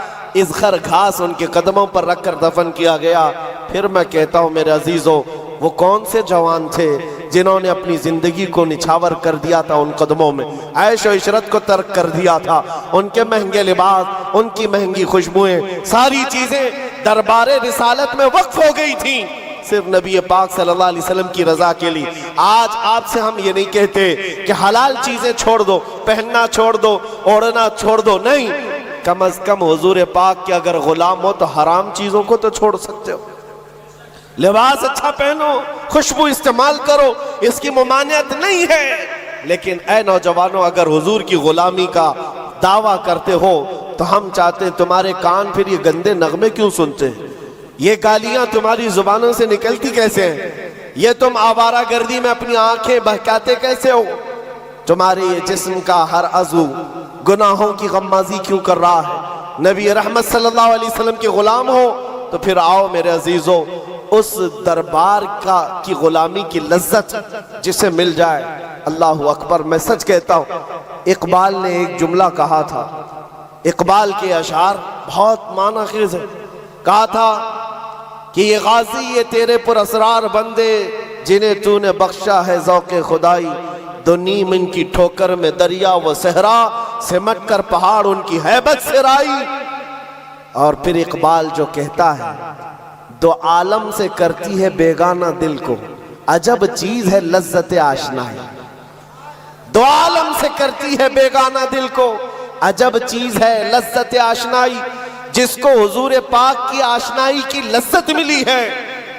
اذخر گھاس ان کے قدموں پر رکھ کر دفن کیا گیا۔ پھر میں کہتا ہوں میرے عزیزوں، وہ کون سے جوان تھے جنہوں نے اپنی زندگی کو نچھاور کر دیا تھا ان قدموں میں، عیش و عشرت کو ترک کر دیا تھا، ان کے مہنگے لباس، ان کی مہنگی خوشبوئیں، ساری چیزیں دربار رسالت میں وقف ہو گئی تھیں صرف نبی پاک صلی اللہ علیہ وسلم کی رضا کے لیے۔ آج آپ سے ہم یہ نہیں کہتے کہ حلال چیزیں چھوڑ دو، پہننا چھوڑ دو، اوڑھنا چھوڑ دو، نہیں، کم از کم حضور پاک کے اگر غلام ہو تو حرام چیزوں کو تو چھوڑ سکتے ہو۔ لباس اچھا پہنو، خوشبو استعمال کرو، اس کی ممانعت نہیں ہے، لیکن اے نوجوانوں اگر حضور کی غلامی کا دعویٰ کرتے ہو تو ہم چاہتے ہیں تمہارے کان پھر یہ گندے نغمے کیوں سنتے ہیں، یہ گالیاں تمہاری زبانوں سے نکلتی کیسے ہیں، یہ تم آوارہ گردی میں اپنی آنکھیں بہکاتے کیسے ہو، تمہارے یہ جسم کا ہر عضو گناہوں کی غمازی کیوں کر رہا ہے۔ نبی رحمت صلی اللہ علیہ وسلم کے غلام ہو تو پھر آؤ میرے عزیزو اس دربار کی غلامی کی لذت جسے مل جائے۔ اللہ اکبر۔ میں سچ کہتا ہوں، اقبال نے ایک جملہ کہا تھا، اقبال کے اشعار بہت معنی خیز ہے، کہا تھا کہ یہ غازی یہ تیرے پر اسرار بندے جنہیں تو نے بخشا ہے ذوق خدائی، دو نیم ان کی ٹھوکر میں دریا و صحرا سمٹ کر پہاڑ ان کی ہیبت سے رائی۔ اور پھر اقبال جو کہتا ہے دو عالم سے کرتی ہے بیگانہ دل کو عجب چیز ہے لذت آشنائی، دو عالم سے کرتی ہے بیگانہ دل کو عجب چیز ہے لذت آشنائی، جس کو حضور پاک کی آشنائی کی لذت ملی ہے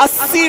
80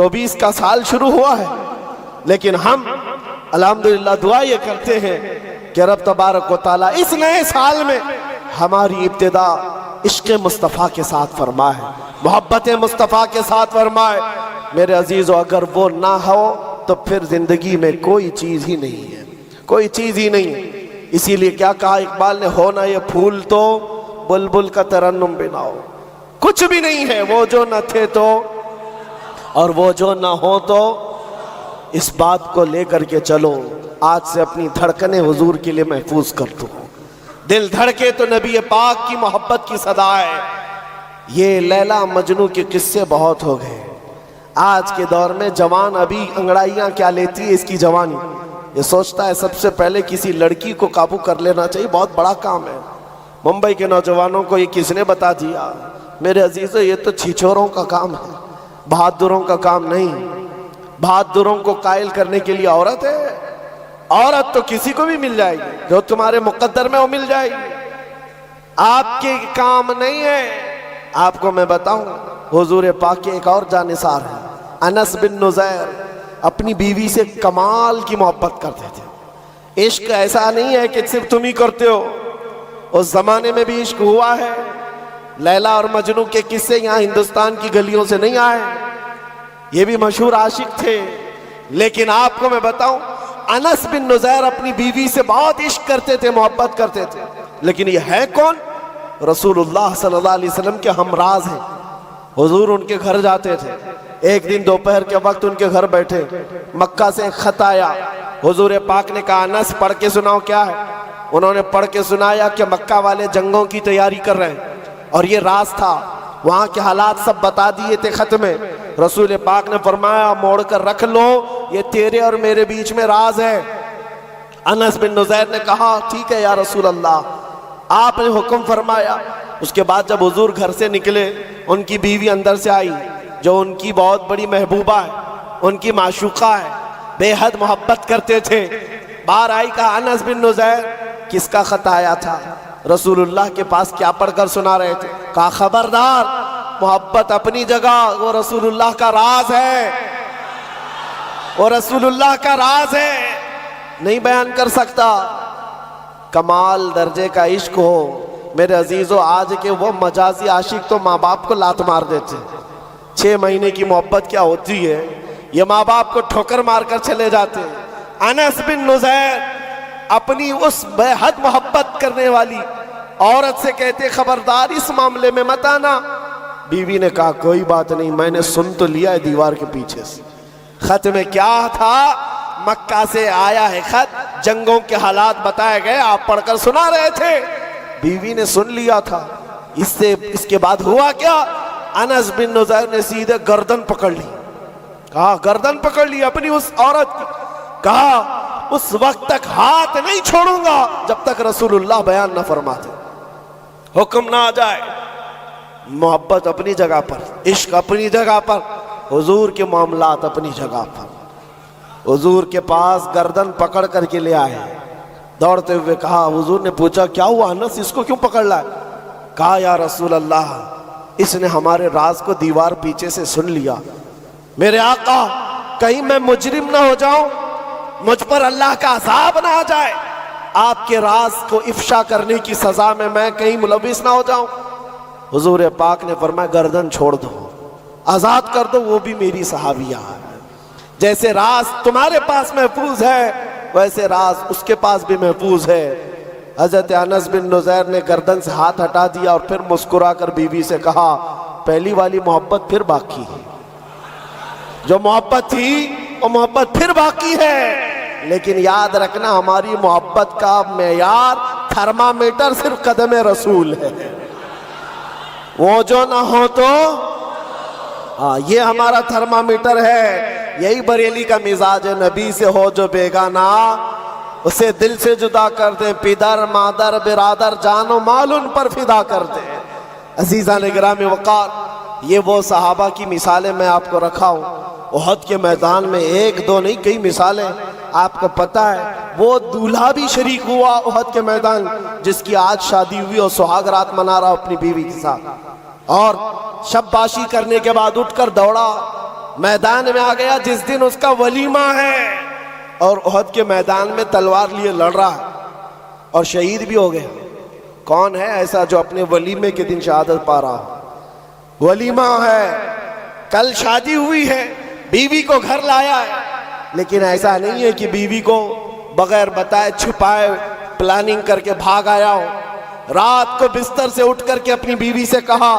24 کا سال شروع ہوا ہے، لیکن ہم الحمدللہ دعا یہ کرتے ہیں کہ رب تبارک و تعالیٰ اس نئے سال میں ہماری ابتدا عشق مصطفیٰ کے ساتھ فرمائے، محبت مصطفیٰ کے ساتھ فرمائے۔ میرے عزیزو، اگر وہ نہ ہو تو پھر زندگی میں کوئی چیز ہی نہیں ہے، کوئی چیز ہی نہیں ہے۔ اسی لیے کیا کہا اقبال نے، ہونا یہ پھول تو بلبل کا ترنم بھی نہ ہو، کچھ بھی نہیں ہے وہ جو نہ تھے تو اور وہ جو نہ ہو تو۔ اس بات کو لے کر کے چلو، آج سے اپنی دھڑکنیں حضور کے لیے محفوظ کر دو، دل دھڑکے تو نبی پاک کی محبت کی صدا ہے۔ یہ لیلا مجنو کے قصے بہت ہو گئے، آج کے دور میں جوان ابھی انگڑائیاں کیا لیتی ہے اس کی جوانی، یہ سوچتا ہے سب سے پہلے کسی لڑکی کو قابو کر لینا چاہیے، بہت بڑا کام ہے۔ ممبئی کے نوجوانوں کو یہ کس نے بتا دیا؟ میرے عزیزو، یہ تو چھچوروں کا کام ہے، بہادروں کا کام نہیں۔ بہادروں کو قائل کرنے کے لیے عورت ہے، عورت تو کسی کو بھی مل جائے گی، جو تمہارے مقدر میں وہ مل جائے گی، آپ کے کام نہیں ہے۔ آپ کو میں بتاؤں، حضور پاک کے ایک اور جانثار ہیں، انس بن نزیر، اپنی بیوی سے کمال کی محبت کرتے تھے۔ عشق ایسا نہیں ہے کہ صرف تم ہی کرتے ہو، اس زمانے میں بھی عشق ہوا ہے۔ لیلا اور مجنو کے قصے یہاں ہندوستان کی گلیوں سے نہیں آئے، یہ بھی مشہور عاشق تھے، لیکن آپ کو میں بتاؤں، انس بن نزیر اپنی بیوی سے بہت عشق کرتے تھے، محبت کرتے تھے، لیکن یہ ہے کون؟ رسول اللہ صلی اللہ علیہ وسلم کے ہمراز ہیں۔ حضور ان کے گھر جاتے تھے، ایک دن دوپہر کے وقت ان کے گھر بیٹھے، مکہ سے ایک خط آیا، حضور پاک نے کہا انس پڑھ کے سناؤ کیا ہے۔ انہوں نے پڑھ کے سنایا کہ مکہ والے جنگوں کی تیاری کر رہے ہیں، اور یہ راز تھا، وہاں کے حالات سب بتا دیے تھے خط میں۔ رسول پاک نے فرمایا موڑ کر رکھ لو، یہ تیرے اور میرے بیچ میں راز ہے۔ انس بن نزیر نے کہا ٹھیک ہے یا رسول اللہ، آپ نے حکم فرمایا۔ اس کے بعد جب حضور گھر سے نکلے، ان کی بیوی اندر سے آئی، جو ان کی بہت بڑی محبوبہ ہے، ان کی معشوقہ ہے، بے حد محبت کرتے تھے۔ باہر آئی، کہا انس بن نزیر کس کا خط آیا تھا؟ رسول اللہ کے پاس کیا پڑھ کر سنا رہے تھے؟ کہا خبردار، محبت اپنی جگہ، وہ رسول اللہ کا راز ہے، وہ رسول اللہ کا راز ہے، نہیں بیان کر سکتا۔ کمال درجے کا عشق ہو میرے عزیزو، آج کے وہ مجازی عاشق تو ماں باپ کو لات مار دیتے۔ 6 مہینے کی محبت کیا ہوتی ہے، یہ ماں باپ کو ٹھوکر مار کر چلے جاتے۔ انس بن نزیر اپنی اس بے حد محبت کرنے والی عورت سے کہتے خبردار اس معاملے میں مت آنا۔ بیوی نے کہا کوئی بات نہیں، میں نے سن تو لیا ہے دیوار کے پیچھے سے۔ خط میں کیا تھا؟ مکہ سے آیا ہے خط، جنگوں کے حالات بتائے گئے، آپ پڑھ کر سنا رہے تھے۔ بیوی نے سن لیا تھا۔ اس کے بعد ہوا کیا؟ انس بن نزیر نے سیدھے گردن پکڑ لی، کہا گردن پکڑ لی اپنی اس عورت کی، کہا اس وقت تک ہاتھ نہیں چھوڑوں گا جب تک رسول اللہ بیان نہ فرماتے، حکم نہ آ جائے۔ محبت اپنی جگہ پر، عشق اپنی جگہ پر، حضور کے معاملات اپنی جگہ پر۔ حضور کے پاس گردن پکڑ کر کے لے آئے، دوڑتے ہوئے کہا، حضور نے پوچھا کیا ہوا انس، اس کو کیوں پکڑ لائے؟ کہا یا رسول اللہ، اس نے ہمارے راز کو دیوار پیچھے سے سن لیا، میرے آقا کہیں میں مجرم نہ ہو جاؤں، مجھ پر اللہ کا عذاب نہ آ جائے، آپ کے راز کو افشا کرنے کی سزا میں کہیں ملوث نہ ہو جاؤں۔ حضور پاک نے فرمایا گردن چھوڑ دو، آزاد کر دو، وہ بھی میری صحابیہ ہے، جیسے راز تمہارے پاس محفوظ ہے ویسے راز اس کے پاس بھی محفوظ ہے۔ حضرت انس بن نزیر نے گردن سے ہاتھ ہٹا دیا اور پھر مسکرا کر بیوی سے کہا پہلی والی محبت پھر باقی ہے، جو محبت تھی وہ محبت پھر باقی ہے، لیکن یاد رکھنا ہماری محبت کا معیار تھرمامیٹر صرف قدم رسول ہے، وہ جو نہ ہو تو یہ ہمارا تھرمامیٹر ہے۔ یہی بریلی کا مزاج ہے، نبی سے ہو جو بیگانہ اسے دل سے جدا کر دیں، پدر مادر برادر جان و مال ان پر فدا کر دیں۔ عزیزان گرامی وقار، یہ وہ صحابہ کی مثالیں میں آپ کو رکھا ہوں۔ احد کے میدان میں ایک دو نہیں کئی مثالیں آپ کو پتہ ہے۔ وہ دولہا بھی شریک ہوا احد کے میدان، جس کی آج شادی ہوئی اور سہاگ رات منا رہا اپنی بیوی کے ساتھ، اور شب باشی کرنے کے بعد اٹھ کر دوڑا میدان میں آ گیا جس دن اس کا ولیمہ ہے، اور احد کے میدان میں تلوار لیے لڑ رہا اور شہید بھی ہو گیا۔ کون ہے ایسا جو اپنے ولیمے کے دن شہادت پا رہا ہو؟ ولیمہ ہے، کل شادی ہوئی ہے، بیوی کو گھر لایا ہے، لیکن ایسا نہیں ہے کہ بیوی کو بغیر بتائے چھپائے پلاننگ کر کے بھاگ آیا ہو۔ رات کو بستر سے اٹھ کر کے اپنی بیوی سے کہا،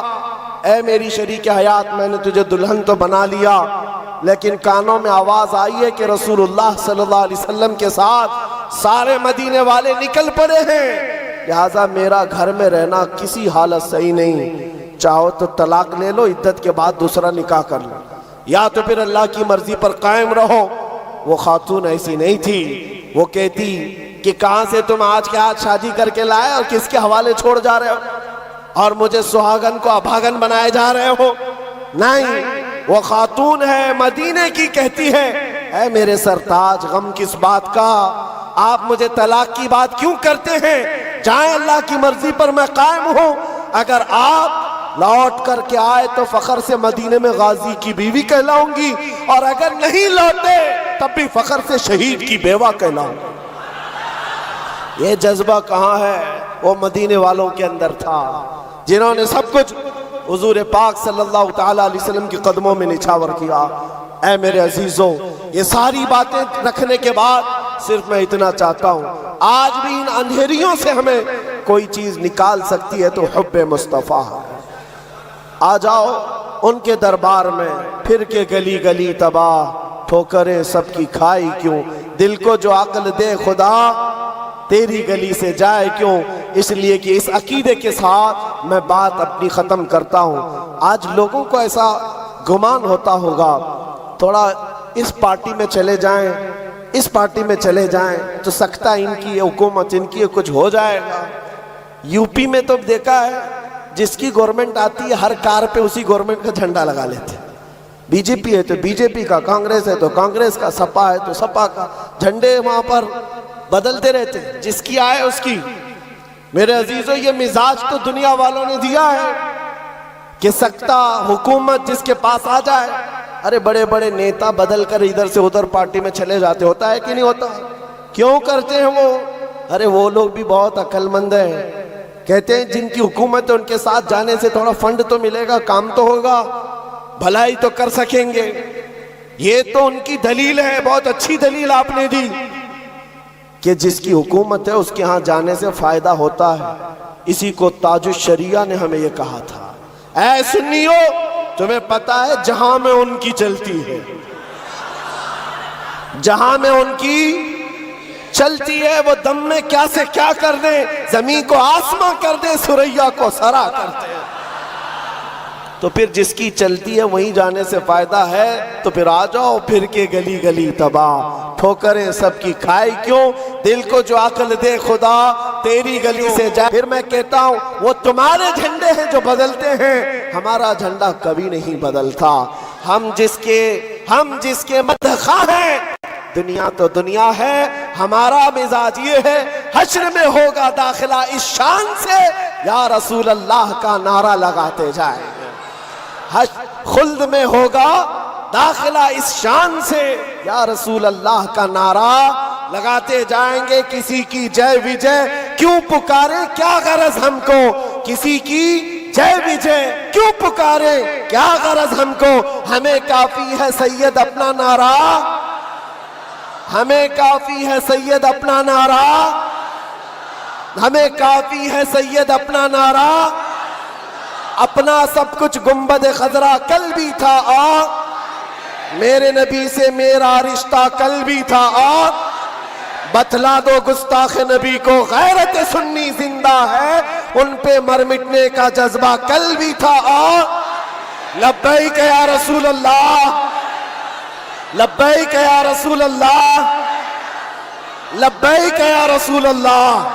اے میری شریک حیات، میں نے تجھے دلہن تو بنا لیا، لیکن کانوں میں آواز آئی ہے کہ رسول اللہ صلی اللہ علیہ وسلم کے ساتھ سارے مدینے والے نکل پڑے ہیں، لہٰذا میرا گھر میں رہنا کسی حالت صحیح نہیں، چاہو تو طلاق لے لو، عدت کے بعد دوسرا نکاح کر لو، یا تو پھر اللہ کی مرضی پر قائم رہو۔ وہ خاتون ایسی نہیں تھی، وہ کہتی کہ کہاں سے تم آج کے آج شادی کر کے لائے اور کس کے حوالے چھوڑ جا رہے ہو اور مجھے سہاگن کو ابھاگن بنائے جا رہے ہو؟ نہیں، وہ خاتون ہے، مدینے کی، کہتی ہے، اے میرے سرتاج، غم کس بات کا؟ آپ مجھے طلاق کی بات کیوں کرتے ہیں؟ جائیں، اللہ کی مرضی پر میں قائم ہوں، اگر آپ لوٹ کر کے آئے تو فخر سے مدینے میں غازی کی بیوی کہلاؤں گی، اور اگر نہیں لوٹے تب بھی فخر سے شہید کی بیوہ کہلاؤں گی۔ یہ جذبہ کہاں ہے؟ وہ مدینے والوں کے اندر تھا، جنہوں نے سب کچھ حضور پاک صلی اللہ تعالیٰ علیہ وسلم کے قدموں میں نچھاور کیا۔ اے میرے عزیزوں، یہ ساری باتیں رکھنے کے بعد صرف میں اتنا چاہتا ہوں، آج بھی ان اندھیریوں سے ہمیں کوئی چیز نکال سکتی ہے تو حب مصطفیٰ ہے۔ آ جاؤ ان کے دربار میں، پھر کے گلی گلی تباہ، ٹھوکریں سب کی کھائی کیوں، دل کو جو عقل دے خدا، تیری گلی سے جائے کیوں۔ اس لیے کہ اس عقیدے کے ساتھ میں بات اپنی ختم کرتا ہوں۔ آج لوگوں کو ایسا گمان ہوتا ہوگا، تھوڑا اس پارٹی میں چلے جائیں، اس پارٹی میں چلے جائیں تو سکتا ان کی حکومت، ان کی کچھ ہو جائے گا۔ یو پی میں تو دیکھا ہے، جس کی گورنمنٹ آتی ہے ہر کار پہ اسی گورنمنٹ کا جھنڈا لگا لیتے ہیں۔ بی جے پی ہے تو بی جے پی کا، کانگریس ہے تو کانگریس کا، سپا ہے تو سپا کا، جھنڈے وہاں پر بدلتے رہتے ہیں، جس کی آئے اس کی۔ میرے عزیزوں، یہ مزاج تو دنیا والوں نے دیا ہے کہ سکتا حکومت جس کے پاس آ جائے۔ ارے بڑے بڑے نیتا بدل کر ادھر سے ادھر پارٹی میں چلے جاتے، ہوتا ہے کہ نہیں ہوتا؟ کیوں کرتے ہیں وہ؟ ارے وہ لوگ بھی بہت عقل مند ہیں، کہتے ہیں جن کی حکومت ہے ان کے ساتھ جانے سے تھوڑا فنڈ تو ملے گا، کام تو ہوگا، بھلائی تو کر سکیں گے۔ یہ تو ان کی دلیل ہے، بہت اچھی دلیل آپ نے دی کہ جس کی حکومت ہے اس کے ہاں جانے سے فائدہ ہوتا ہے۔ اسی کو تاج الشریعہ نے ہمیں یہ کہا تھا، اے سنیو، تمہیں پتا ہے جہاں میں ان کی چلتی ہے، جہاں میں ان کی چلتی ہے، وہ دم میں کیا سے کیا کر دیں، زمین کو آسماں کر دیں، سریا کو سرا کر دیں۔ تو پھر جس کی چلتی ہے وہیں جانے سے فائدہ ہے، تو پھر آ جاؤ، پھر کے گلی گلی تباہ، ٹھوکریں سب کی کھائی کیوں، دل کو جو عقل دے خدا، تیری گلی سے جائے۔ پھر میں کہتا ہوں، وہ تمہارے جھنڈے ہیں جو بدلتے ہیں، ہمارا جھنڈا کبھی نہیں بدلتا۔ ہم جس کے مدخواہ ہیں، دنیا تو دنیا ہے، ہمارا مزاج یہ ہے، حشر میں ہوگا داخلہ اس شان سے، یا رسول اللہ کا نعرہ لگاتے جائیں گے، خلد میں ہوگا داخلہ اس شان سے، یا رسول اللہ کا نعرہ لگاتے جائیں گے۔ کسی کی جے وجے کیوں پکارے، کیا غرض ہم کو، کسی کی جے وجے کیوں پکارے، کیا غرض ہم کو، ہمیں کافی ہے سید اپنا نعرہ، ہمیں کافی ہے سید اپنا نعرہ، ہمیں کافی ہے سید اپنا نعرہ، اپنا سب کچھ گنبد خضرا کل بھی تھا، میرے نبی سے میرا رشتہ کل بھی تھا، بتلا دو گستاخ نبی کو غیرت سنی زندہ ہے، ان پہ مر مٹنے کا جذبہ کل بھی تھا، لبیک یا رسول اللہ، لبیک یا رسول اللہ، لبیک یا رسول اللہ۔